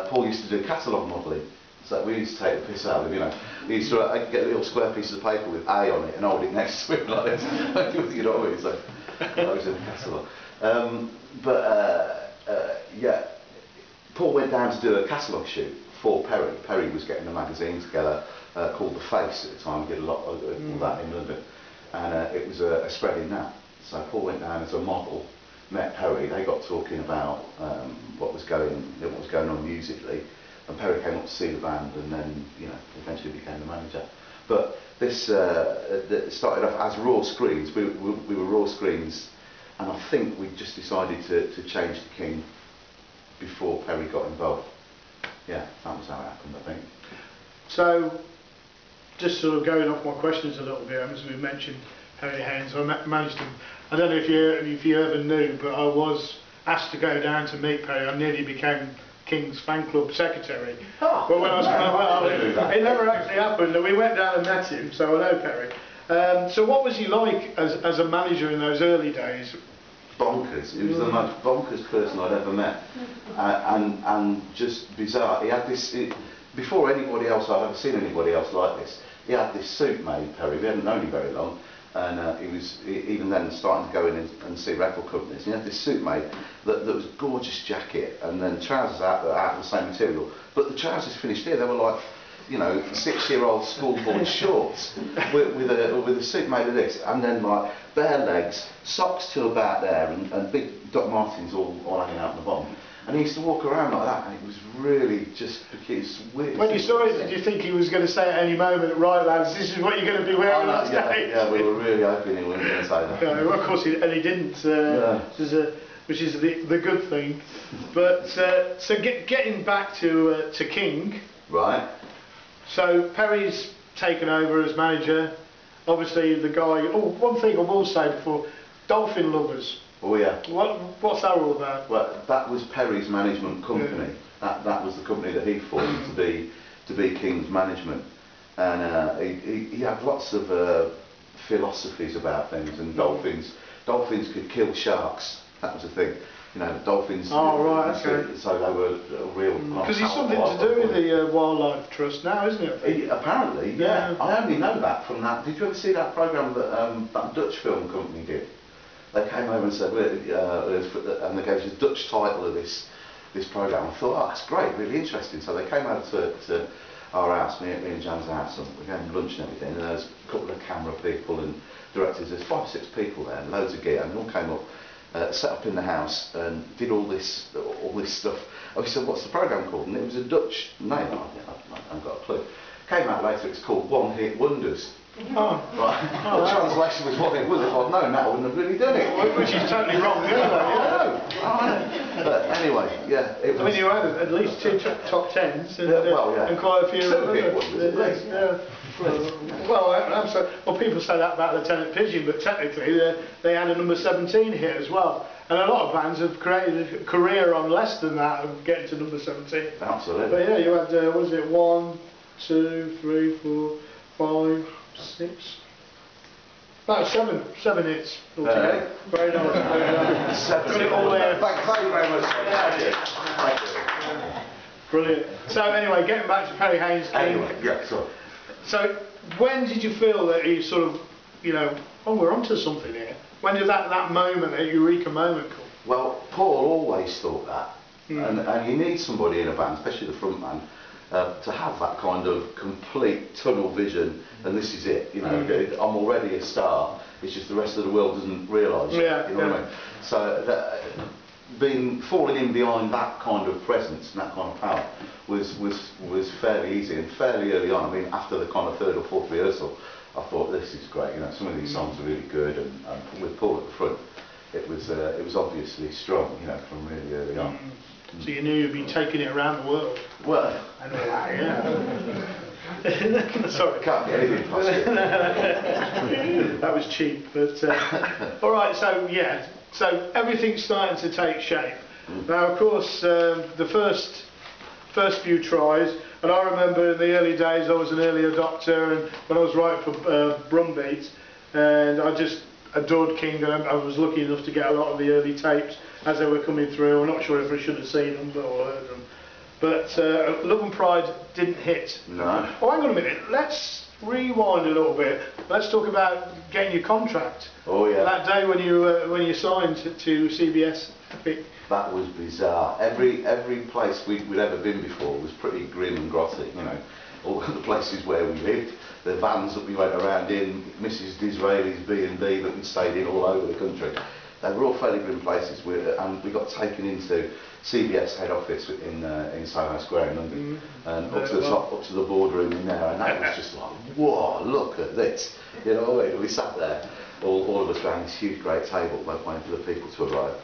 Paul used to do catalogue modelling. So we used to take the piss out of him, you know. He used to get little square pieces of paper with A on it and hold it next to him like this. You know what I mean? So that was in the catalogue. Yeah, Paul went down to do a catalogue shoot for Perry. Perry was getting a magazine together called The Face at the time. We did a lot of all that in London. And it was a spread in that. So Paul went down as a model, met Perry. They got talking about what was going on musically. And Perry came up to see the band, and then, you know, eventually became the manager. But this started off as Raw Screens. We were Raw Screens, and I think we just decided to change the King before Perry got involved. Yeah, that was how it happened, I think. So, just sort of going off my questions a little bit, as we mentioned Perry Haynes, I managed him. I don't know if you ever knew, but I was asked to go down to meet Perry. I nearly became King's fan club secretary. Oh, but when I was it never actually happened, and we went down and met him, so I know Perry. So what was he like as a manager in those early days? Bonkers. He was the most bonkers person I'd ever met, and just bizarre. He had this, before anybody else, I'd ever seen anybody else like this. He had this suit made, Perry. We hadn't known him very long, and he was even then starting to go in and see record companies. He had this suit made that was a gorgeous jacket, and then trousers out of the same material. But the trousers finished here. They were like, you know, 6-year-old schoolboy shorts with a suit made of this, and then like bare legs, socks to about there, and big Doc Martens all hanging out the bottom. And he used to walk around like that, and it was really just weird. When you saw it, did you think he was going to say at any moment, right lads, this is what you're going to be wearing on stage? Yeah, we were really hoping he wasn't going to say that. Yeah, well, of course, he didn't, which is the good thing. But, so getting back to King. Right. So Perry's taken over as manager. Obviously the guy, one thing I will say before, Dolphin Lovers. Oh yeah. What's that all about? Well, that was Perry's management company. Yeah. That was the company that he formed to be King's management, and he had lots of philosophies about things. And dolphins could kill sharks. That was the thing. You know, dolphins. Oh right, okay. So they were real. Because he's something to do with the Wildlife Trust now, isn't it? Apparently, yeah. I only know that from that. Did you ever see that programme that that Dutch film company did? They came over and said, and they gave us a Dutch title of this programme. I thought, oh, that's great, really interesting. So they came over to our house, me and Jan's house, and we had lunch and everything. And there was a couple of camera people and directors. There's 5 or 6 people there, and loads of gear, and they all came up. Set up in the house and did all this stuff. And we said, what's the programme called? And it was a Dutch name. I haven't got a clue. Came out later, it's called One Hit Wonders. Oh. Right. The translation was One Hit Wonders. If I'd known that, I wouldn't have really done it. Which is totally wrong, isn't it? I know. But anyway, yeah. It was, I mean, you had at least 2 top 10s and, and quite a few. 2 hit wonders, at least. Yeah. Well, people say that about Lieutenant Pigeon, but technically they had a number 17 hit as well. And a lot of bands have created a career on less than that of getting to number 17. Absolutely. But yeah, you had, what was it, 1, 2, 3, 4, 5, 6. About 7 hits altogether. Very nice. Got it all there. Thank you very much. Thank you. Brilliant. So anyway, getting back to Perry Haynes King. Anyway, yeah, sorry. So when did you feel that you sort of, you know, oh, we're onto something here? When did that moment, that eureka moment come? Well, Paul always thought that. And you need somebody in a band, especially the front man, to have that kind of complete tunnel vision, and this is it, you know, I'm already a star, it's just the rest of the world doesn't realise it, you know what I mean? So falling in behind that kind of presence and that kind of power was fairly easy, and fairly early on. I mean, after the kind of 3rd or 4th rehearsal, I thought, this is great, you know, some of these songs are really good, and with Paul at the front, it was obviously strong, you know, from really early on. So you knew you'd be taking it around the world. Well, I know that, yeah. Sorry. Can't get anything past it. That was cheap, but all right. So yeah, so everything's starting to take shape. Now, of course, the first few tries, and I remember in the early days I was an early adopter, and when I was writing for Brumbeat, and I just adored King, and I was lucky enough to get a lot of the early tapes as they were coming through. I'm not sure if I should have seen them or heard them, but Love and Pride didn't hit. No. Oh, hang on a minute. Let's rewind a little bit. Let's talk about getting your contract. Oh yeah. That day when you signed to CBS. That was bizarre. Every place we'd ever been before was pretty grim and grotty, you know. All the places where we lived, the vans that we went around in, Mrs Disraeli's B&B that we stayed in all over the country. They were all fairly grim places, and we got taken into CBS head office in Soho Square in London, and up to the top, up to the boardroom in there, and that was just like, whoa, look at this. You know, we sat there, all of us around this huge great table, waiting for the people to arrive.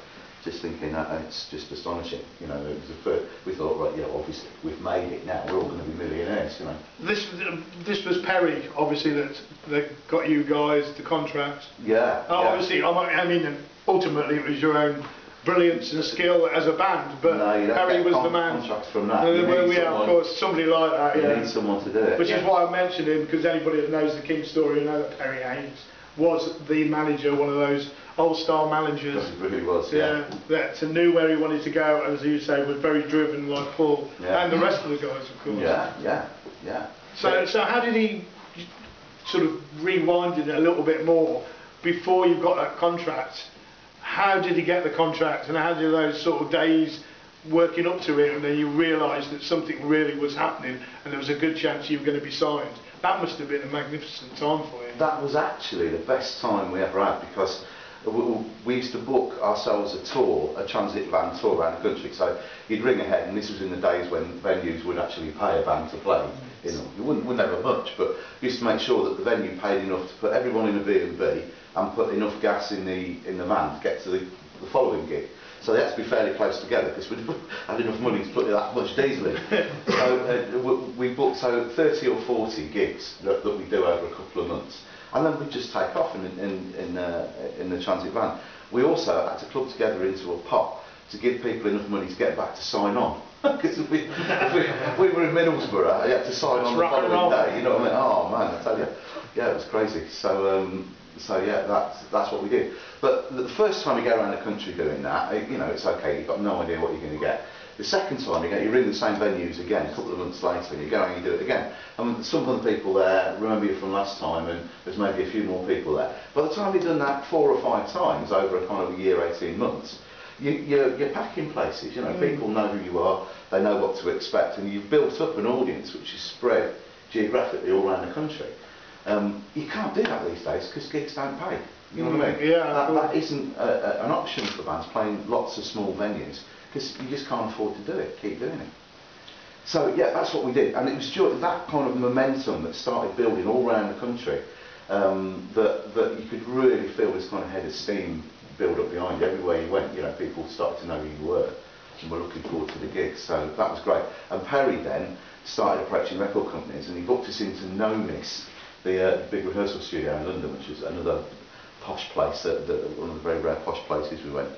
Just thinking that it's just astonishing, you know. It was the first, we thought, right, yeah, obviously we've made it now. We're all going to be millionaires, you know. This was Perry, obviously, that got you guys the contract. Yeah. Oh, yeah. Obviously, I mean, ultimately it was your own brilliance and skill as a band, but no, Perry was the man. Contracts from that. Of course, somebody like that. You need someone to do it. Which is why I mentioned him, because anybody that knows the King story will know that Perry Haynes was the manager, one of those all-star managers. It really was, yeah. That knew where he wanted to go, and as you say, was very driven like Paul and the rest of the guys, of course. Yeah. So how did he sort of rewind it a little bit more before you got that contract? How did he get the contract, and how did those sort of days working up to it, and then you realised that something really was happening, and there was a good chance you were going to be signed? That must have been a magnificent time for you. That was actually the best time we ever had, because we used to book ourselves a tour, a transit van tour around the country. So you'd ring ahead, and this was in the days when venues would actually pay a band to play. You know, you wouldn't have much, but you used to make sure that the venue paid enough to put everyone in a B&B and put enough gas in the van to get to the following gig. So they had to be fairly close together, because we didn't have enough money to put that much diesel in. So we booked 30 or 40 gigs that we do over a couple of months, and then we'd just take off in the transit van. We also had to club together into a pot to give people enough money to get back to sign on. Because if we were in Middlesbrough, you had to sign on the following day. You know what I mean? Oh man, I tell you, yeah, it was crazy. So yeah, that's what we did. But the first time you go around the country doing that, you know, it's okay. You've got no idea what you're going to get. The second time you ring the same venues again a couple of months later, and you go and you do it again. And some of the people there remember you from last time, and there's maybe a few more people there. By the time you've done that 4 or 5 times over a kind of a year, 18 months, you're packing places. You know, people know who you are, they know what to expect, and you've built up an audience which is spread geographically all around the country. You can't do that these days because gigs don't pay. You know what I mean? Yeah. That isn't an option for bands playing lots of small venues, because you just can't afford to do it. Keep doing it. So yeah, that's what we did, and it was that kind of momentum that started building all around the country, that you could really feel this kind of head of steam build up behind you. Everywhere you went, you know, people started to know who you were and were looking forward to the gigs. So that was great. And Perry then started approaching record companies, and he booked us into Nomis, the big rehearsal studio in London, which is another posh place, one of the very rare posh places we went.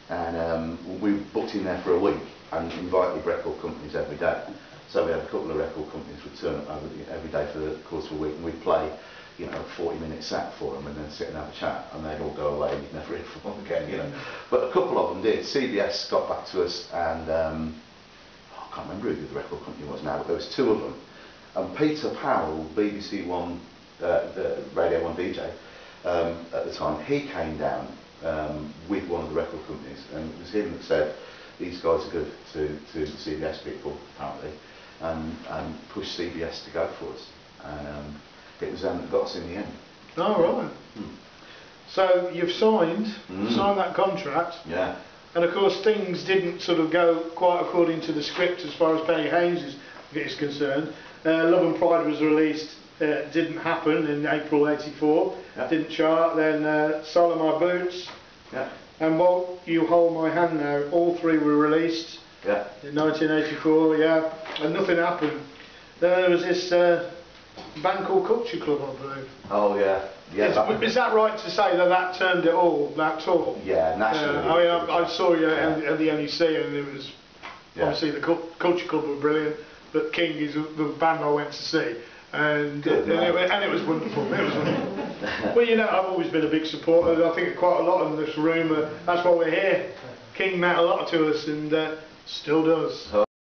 And we booked in there for a week and invited record companies every day. So we had a couple of record companies would turn up every day for the course of a week, and we'd play, you know, a 40-minute set for them, and then sit and have a chat, and they'd all go away and you'd never hear from them again, you know. But a couple of them did. CBS got back to us, and I can't remember who the record company was now, but there was 2 of them. And Peter Powell, BBC One, the Radio 1 DJ, at the time, he came down with one of the record companies, and it was him that said, these guys are good to the CBS people, apparently, and pushed CBS to go for us. And it was them that got us in the end. Oh, right. So you've signed that contract. Yeah. And of course things didn't sort of go quite according to the script as far as Perry Haynes is concerned. Love and Pride was released, didn't happen in April '84, didn't chart. Then Soul of My Boots, and Won't You Hold My Hand Now, all 3 were released in 1984, and nothing happened. Then there was this band called Culture Club, I believe. Oh yeah. Is that right to say that turned it all, that tour? Yeah, nationally. I mean, I saw you at the NEC, and it was obviously the Culture Club were brilliant, but King is the band I went to see, and it was wonderful. It was wonderful. Well, you know, I've always been a big supporter. I think quite a lot in this room. That's why we're here. King meant a lot to us, and still does. Oh